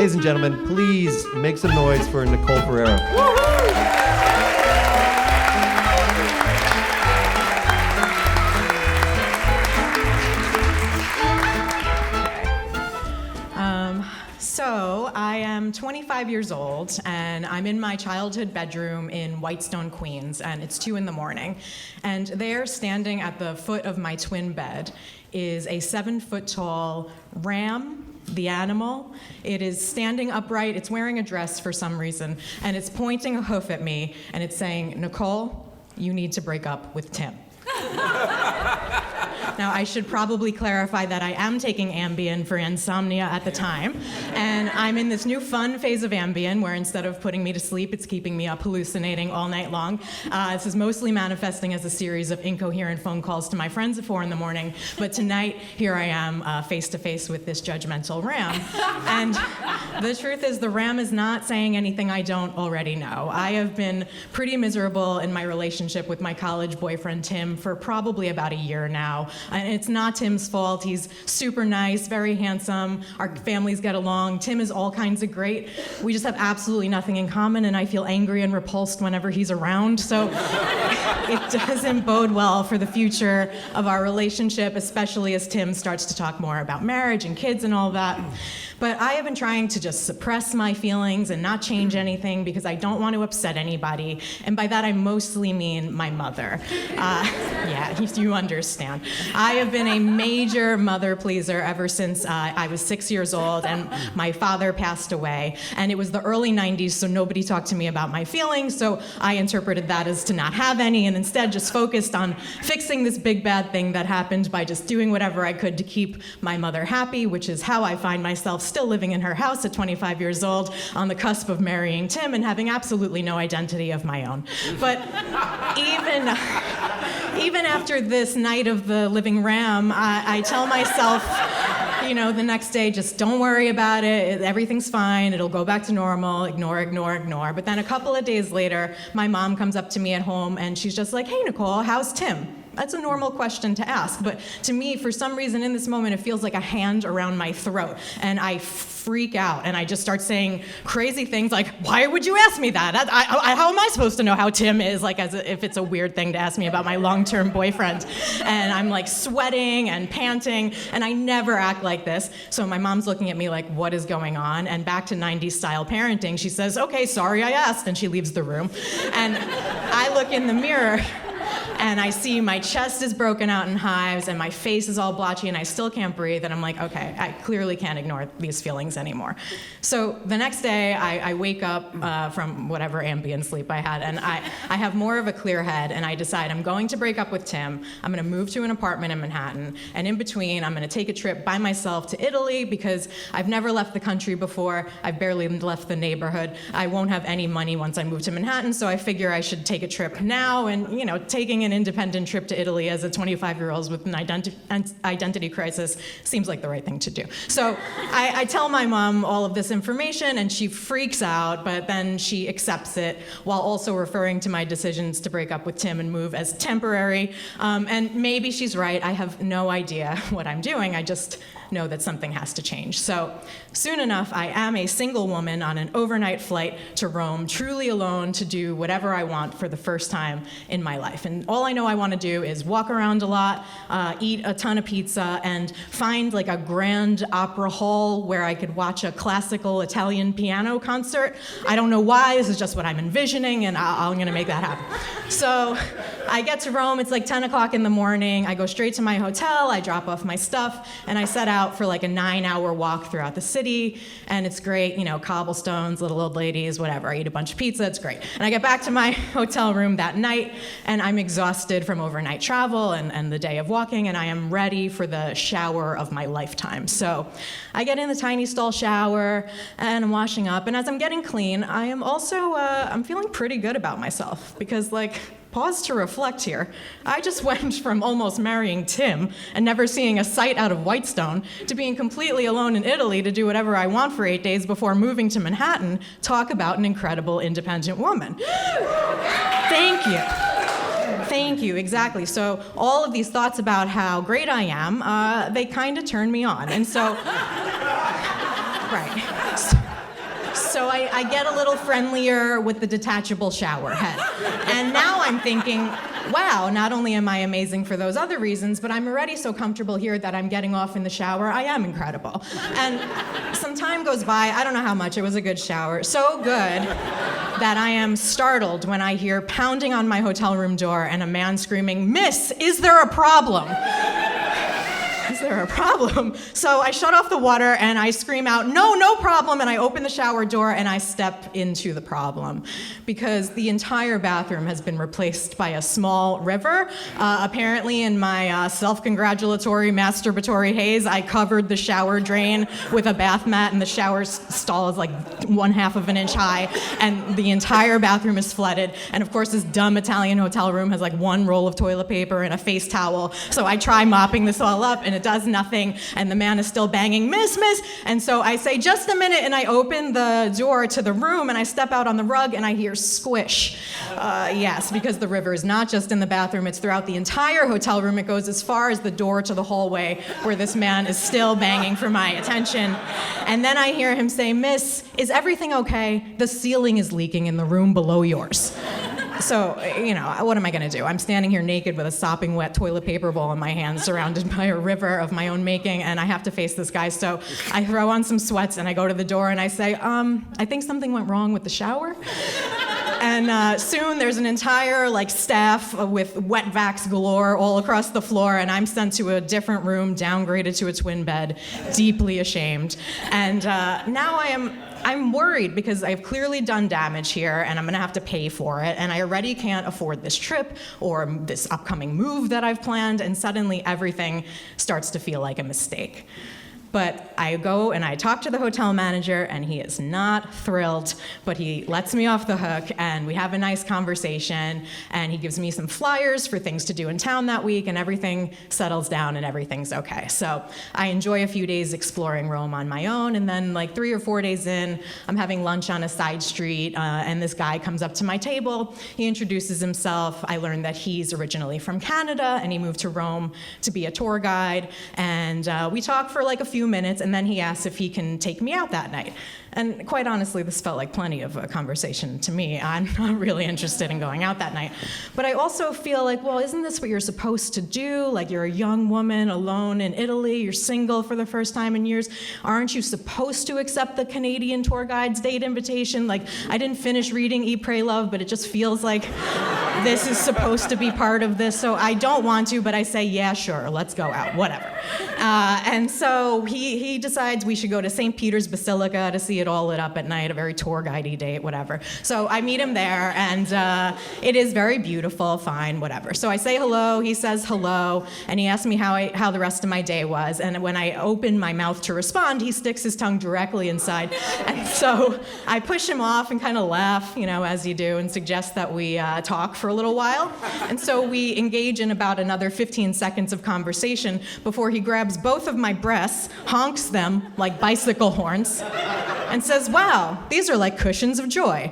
ladies and gentlemen, please make some noise for Nicole Ferraro. So I am 25 years old, and I'm in my childhood bedroom in Whitestone, Queens, and it's 2 a.m. And there, standing at the foot of my twin bed, is a 7-foot-tall ram, the animal. It is standing upright, it's wearing a dress for some reason, and it's pointing a hoof at me, and it's saying, "Nicole, you need to break up with Tim." Now, I should probably clarify that I am taking Ambien for insomnia at the time, and I'm in this new fun phase of Ambien where instead of putting me to sleep, it's keeping me up hallucinating all night long. This is mostly manifesting as a series of incoherent phone calls to my friends at 4 a.m, but tonight, here I am, face to face with this judgmental ram. And the truth is, the ram is not saying anything I don't already know. I have been pretty miserable in my relationship with my college boyfriend, Tim, for probably about a year now. And it's not Tim's fault. He's super nice, very handsome. Our families get along. Tim is all kinds of great. We just have absolutely nothing in common, and I feel angry and repulsed whenever he's around. So it doesn't bode well for the future of our relationship, especially as Tim starts to talk more about marriage and kids and all that. But I have been trying to just suppress my feelings and not change anything because I don't want to upset anybody. And by that, I mostly mean my mother. Yeah, you understand. I have been a major mother pleaser ever since I was 6 years old and my father passed away. And it was the early 90s, so nobody talked to me about my feelings. So I interpreted that as to not have any and instead just focused on fixing this big bad thing that happened by just doing whatever I could to keep my mother happy, which is how I find myself still living in her house at 25 years old on the cusp of marrying Tim and having absolutely no identity of my own. But even after this night of the living ram, I tell myself, the next day, just don't worry about it. Everything's fine. It'll go back to normal. Ignore, ignore, ignore. But then a couple of days later, my mom comes up to me at home and she's just like, "Hey, Nicole, how's Tim?" That's a normal question to ask, but to me, for some reason in this moment, it feels like a hand around my throat, and I freak out, and I just start saying crazy things like, "Why would you ask me that? How am I supposed to know how Tim is?" Like as if it's a weird thing to ask me about my long-term boyfriend. And I'm like sweating and panting, and I never act like this. So my mom's looking at me like, what is going on? And back to 90s style parenting, she says, "Okay, sorry I asked," and she leaves the room. And I look in the mirror, and I see my chest is broken out in hives and my face is all blotchy and I still can't breathe. And I'm like, okay, I clearly can't ignore these feelings anymore. So the next day I wake up from whatever Ambien sleep I had, and I have more of a clear head, and I decide I'm going to break up with Tim. I'm going to move to an apartment in Manhattan, and in between I'm going to take a trip by myself to Italy because I've never left the country before. I've barely left the neighborhood. I won't have any money once I move to Manhattan, so I figure I should take a trip now. And taking an independent trip to Italy as a 25-year-old with an identity crisis seems like the right thing to do. So I tell my mom all of this information, and she freaks out, but then she accepts it while also referring to my decisions to break up with Tim and move as temporary. And maybe she's right. I have no idea what I'm doing. I just know that something has to change. So soon enough, I am a single woman on an overnight flight to Rome, truly alone to do whatever I want for the first time in my life. And all I know I want to do is walk around a lot, eat a ton of pizza, and find like a grand opera hall where I could watch a classical Italian piano concert. I don't know why, this is just what I'm envisioning, and I'm going to make that happen. So I get to Rome, it's like 10 o'clock in the morning, I go straight to my hotel, I drop off my stuff, and I set out for like a 9-hour walk throughout the city, and it's great, cobblestones, little old ladies, whatever. I eat a bunch of pizza, it's great. And I get back to my hotel room that night, and I'm exhausted from overnight travel and the day of walking, and I am ready for the shower of my lifetime. So I get in the tiny stall shower, and I'm washing up, and as I'm getting clean, I am also, I'm feeling pretty good about myself, because pause to reflect here. I just went from almost marrying Tim and never seeing a sight out of Whitestone to being completely alone in Italy to do whatever I want for 8 days before moving to Manhattan. Talk about an incredible independent woman. Thank you. Thank you, exactly. So all of these thoughts about how great I am, they kind of turn me on. And so, right. So I get a little friendlier with the detachable shower head. And now I'm thinking, wow, not only am I amazing for those other reasons, but I'm already so comfortable here that I'm getting off in the shower. I am incredible. And some time goes by, I don't know how much, it was a good shower. So good that I am startled when I hear pounding on my hotel room door and a man screaming, "Miss, is there a problem?" Is there a problem? So I shut off the water and I scream out, no problem, and I open the shower door and I step into the problem because the entire bathroom has been replaced by a small river. Apparently in my self-congratulatory masturbatory haze, I covered the shower drain with a bath mat and the shower stall is like 1/2 of an inch high and the entire bathroom is flooded. And of course this dumb Italian hotel room has like one roll of toilet paper and a face towel. So I try mopping this all up and it does nothing, and the man is still banging, "Miss, miss." And so I say, "Just a minute," and I open the door to the room, and I step out on the rug, and I hear squish. Yes, because the river is not just in the bathroom, it's throughout the entire hotel room. It goes as far as the door to the hallway, where this man is still banging for my attention. And then I hear him say, "Miss, is everything okay? The ceiling is leaking in the room below yours." So, what am I gonna do? I'm standing here naked with a sopping wet toilet paper bowl in my hand, surrounded by a river of my own making, and I have to face this guy. So I throw on some sweats and I go to the door and I say, I think something went wrong with the shower. And soon there's an entire staff with wet vax galore all across the floor, and I'm sent to a different room, downgraded to a twin bed, deeply ashamed. And now I'm worried because I've clearly done damage here and I'm gonna have to pay for it, and I already can't afford this trip or this upcoming move that I've planned, and suddenly everything starts to feel like a mistake. But I go and I talk to the hotel manager, and he is not thrilled, but he lets me off the hook, and we have a nice conversation, and he gives me some flyers for things to do in town that week, and everything settles down and everything's okay. So I enjoy a few days exploring Rome on my own, and then 3 or 4 days in, I'm having lunch on a side street, and this guy comes up to my table. He introduces himself. I learned that he's originally from Canada, and he moved to Rome to be a tour guide, and we talk for a few minutes, and then he asks if he can take me out that night. And quite honestly, this felt like plenty of a conversation to me. I'm not really interested in going out that night. But I also feel well, isn't this what you're supposed to do? You're a young woman alone in Italy, you're single for the first time in years. Aren't you supposed to accept the Canadian tour guide's date invitation? I didn't finish reading Eat, Pray, Love, but it just feels like this is supposed to be part of this. So I don't want to, but I say, yeah, sure, let's go out, whatever. And so he decides we should go to St. Peter's Basilica to see it all lit up at night, a very tour guide-y date, whatever. So I meet him there, and it is very beautiful, fine, whatever. So I say hello, he says hello, and he asks me how the rest of my day was. And when I open my mouth to respond, he sticks his tongue directly inside. And so I push him off and kind of laugh, as you do, and suggest that we talk for a little while. And so we engage in about another 15 seconds of conversation before he grabs both of my breasts, honks them like bicycle horns, and says, "Wow, these are like cushions of joy."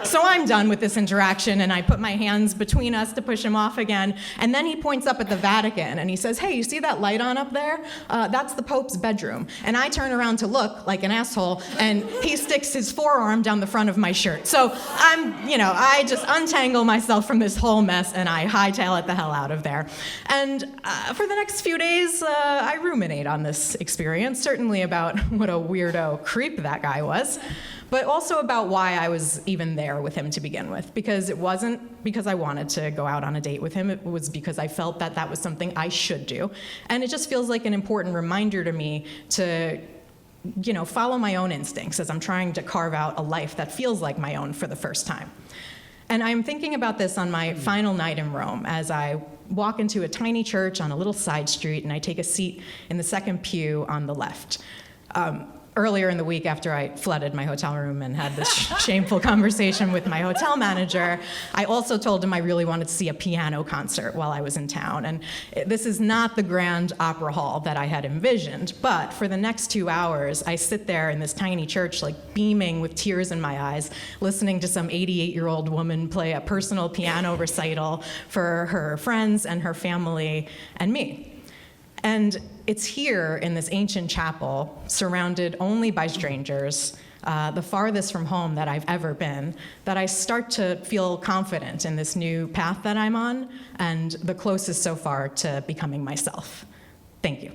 So I'm done with this interaction, and I put my hands between us to push him off again. And then he points up at the Vatican, and he says, "Hey, you see that light on up there? That's the Pope's bedroom." And I turn around to look like an asshole, and he sticks his forearm down the front of my shirt. So I just untangle myself from this whole mess, and I hightail it the hell out of there. And for the next few days, I ruminate on this experience, certainly about what a weirdo creep that guy was, but also about why I was even there with him to begin with. Because it wasn't because I wanted to go out on a date with him, it was because I felt that that was something I should do. And it just feels like an important reminder to me to follow my own instincts as I'm trying to carve out a life that feels like my own for the first time. And I'm thinking about this on my final night in Rome as I walk into a tiny church on a little side street, and I take a seat in the second pew on the left. Earlier in the week, after I flooded my hotel room and had this shameful conversation with my hotel manager, I also told him I really wanted to see a piano concert while I was in town. And this is not the grand opera hall that I had envisioned, but for the next 2 hours, I sit there in this tiny church, beaming with tears in my eyes, listening to some 88-year-old woman play a personal piano recital for her friends and her family and me. And it's here in this ancient chapel, surrounded only by strangers, the farthest from home that I've ever been, that I start to feel confident in this new path that I'm on, and the closest so far to becoming myself. Thank you.